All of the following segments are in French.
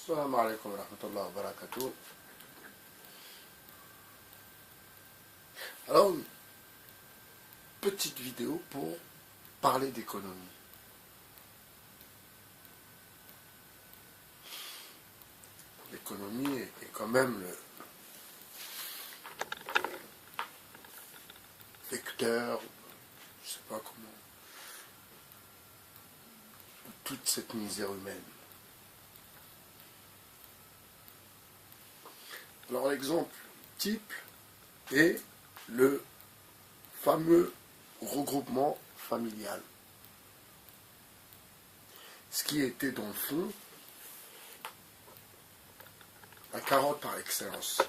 Salam alaikum wa rahmatullahi wa barakatuh. Alors, une petite vidéo pour parler d'économie. L'économie est quand même le vecteur, je sais pas comment, de toute cette misère humaine. Alors l'exemple type est le fameux regroupement familial. Ce qui était dans le fond la carotte par excellence.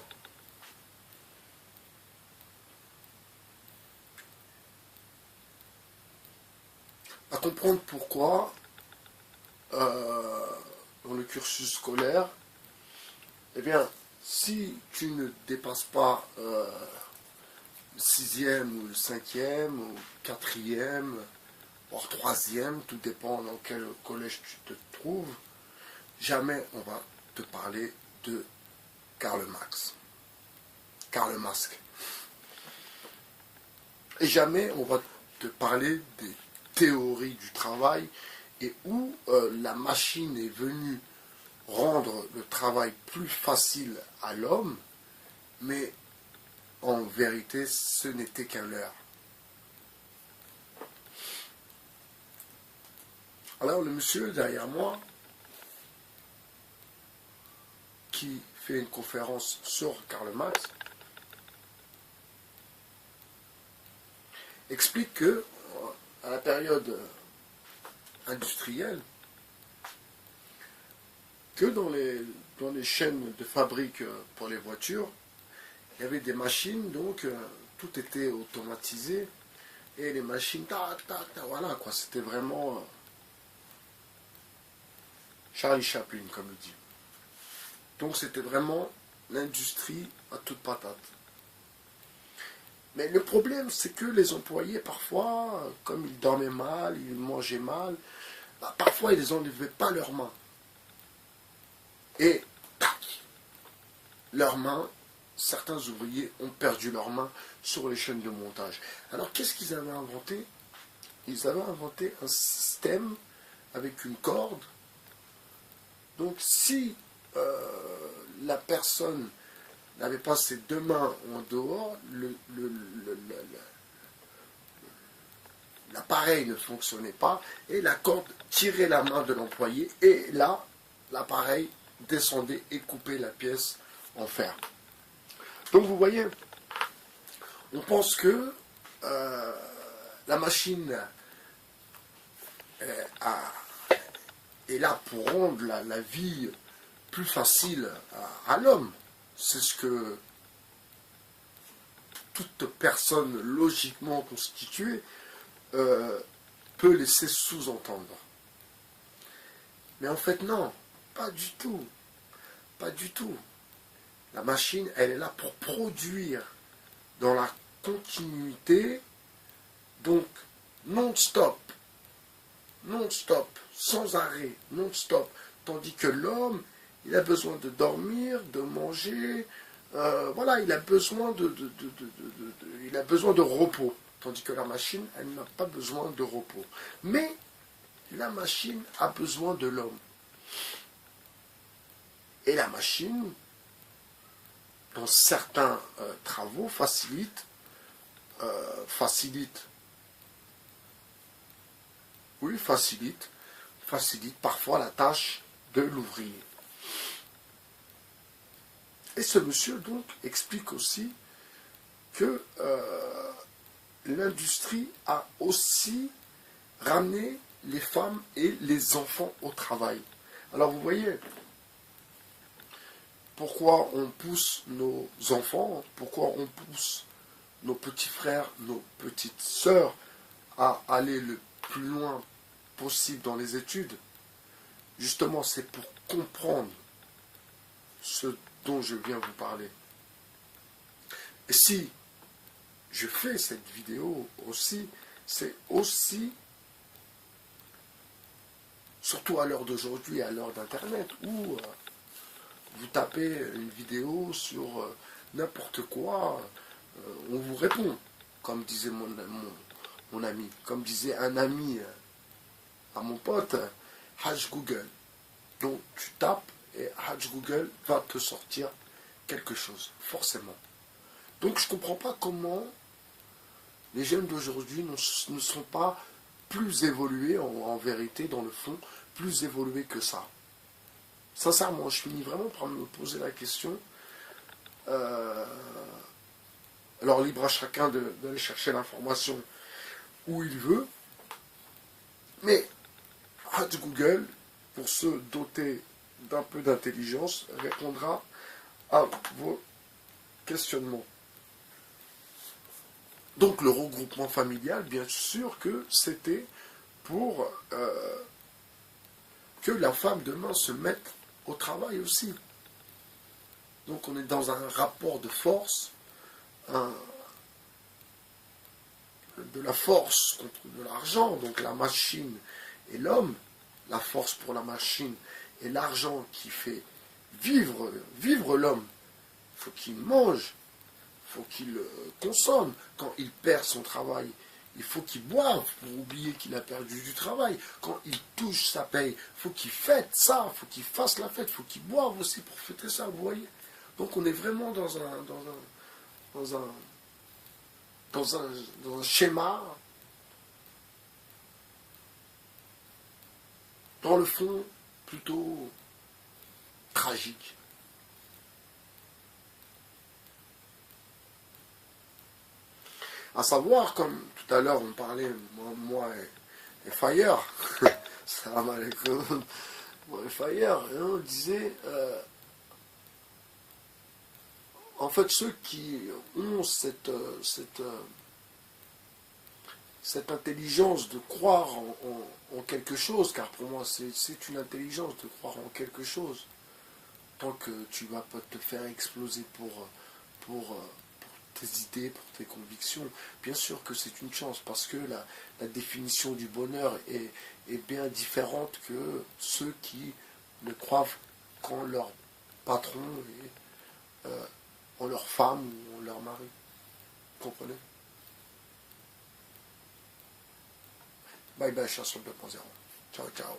À comprendre pourquoi, dans le cursus scolaire, eh bien, si tu ne dépasses pas le 6e ou le 5e ou le 4e, voire 3e, tout dépend dans quel collège tu te trouves, jamais on va te parler de Karl Marx. Karl Marx. Et jamais on va te parler des théories du travail et où la machine est venue rendre le travail plus facile à l'homme, mais en vérité, ce n'était qu'un leurre. Alors le monsieur derrière moi, qui fait une conférence sur Karl Marx, explique que, à la période industrielle, que dans les chaînes de fabrique pour les voitures, il y avait des machines, donc tout était automatisé, et les machines, voilà quoi, c'était vraiment Charlie Chaplin, comme il dit. Donc c'était vraiment l'industrie à toute patate. Mais le problème, c'est que les employés, parfois, comme ils dormaient mal, ils mangeaient mal, parfois ils n'enlevaient pas leurs mains. Et, tac, leurs mains, certains ouvriers ont perdu leurs mains sur les chaînes de montage. Alors qu'est-ce qu'ils avaient inventé? Ils avaient inventé un système avec une corde. Donc si la personne n'avait pas ses deux mains en dehors, l'appareil ne fonctionnait pas et la corde tirait la main de l'employé et là, l'appareil descendait et coupait la pièce en fer. Donc vous voyez, on pense que la machine est là pour rendre la vie plus facile à l'homme. C'est ce que toute personne logiquement constituée peut laisser sous-entendre. Mais en fait non, pas du tout. Pas du tout. La machine, elle est là pour produire dans la continuité, donc non-stop, sans arrêt, non-stop. Tandis que l'homme, il a besoin de dormir, de manger, voilà, il a besoin de repos. Tandis que la machine, elle n'a pas besoin de repos. Mais la machine a besoin de l'homme. Et la machine, dans certains travaux, facilite parfois la tâche de l'ouvrier. Et ce monsieur donc explique aussi que l'industrie a aussi ramené les femmes et les enfants au travail. Alors vous voyez, pourquoi on pousse nos enfants, pourquoi on pousse nos petits frères, nos petites sœurs à aller le plus loin possible dans les études? Justement, c'est pour comprendre ce dont je viens vous parler. Et si je fais cette vidéo aussi, c'est aussi, surtout à l'heure d'aujourd'hui, à l'heure d'Internet, où vous tapez une vidéo sur n'importe quoi, on vous répond, comme disait mon ami, comme disait un ami à mon pote, Hajj Google. Donc tu tapes et Hajj Google va te sortir quelque chose, forcément. Donc je ne comprends pas comment les jeunes d'aujourd'hui ne sont pas plus évolués, en vérité, dans le fond, plus évolués que ça. Sincèrement, je finis vraiment par me poser la question. Alors libre à chacun d'aller chercher l'information où il veut. Mais Hajj Google, pour ceux dotés d'un peu d'intelligence, répondra à vos questionnements. Donc le regroupement familial, bien sûr que c'était pour que la femme demain se mette au travail aussi. Donc on est dans un rapport de force, de la force contre de l'argent, donc la machine et l'homme, la force pour la machine et l'argent qui fait vivre l'homme. Il faut qu'il mange, il faut qu'il consomme. Quand il perd son travail, il faut qu'il boive pour oublier qu'il a perdu du travail. Quand il touche sa paye, il faut qu'il fête ça, il faut qu'il fasse la fête, il faut qu'il boive aussi pour fêter ça, vous voyez. Donc on est vraiment dans un schéma, dans le fond, plutôt tragique. À savoir, comme tout à l'heure on parlait, moi et Fire, salam alaikum, moi et Fire, et on disait, en fait, ceux qui ont cette intelligence de croire en quelque chose, car pour moi c'est une intelligence de croire en quelque chose, tant que tu vas pas te faire exploser pour tes idées, pour tes convictions, bien sûr que c'est une chance, parce que la définition du bonheur est bien différente que ceux qui ne croient qu'en leur patron et en leur femme ou en leur mari. Vous comprenez? Bye bye, chanson 2.0. Ciao, ciao.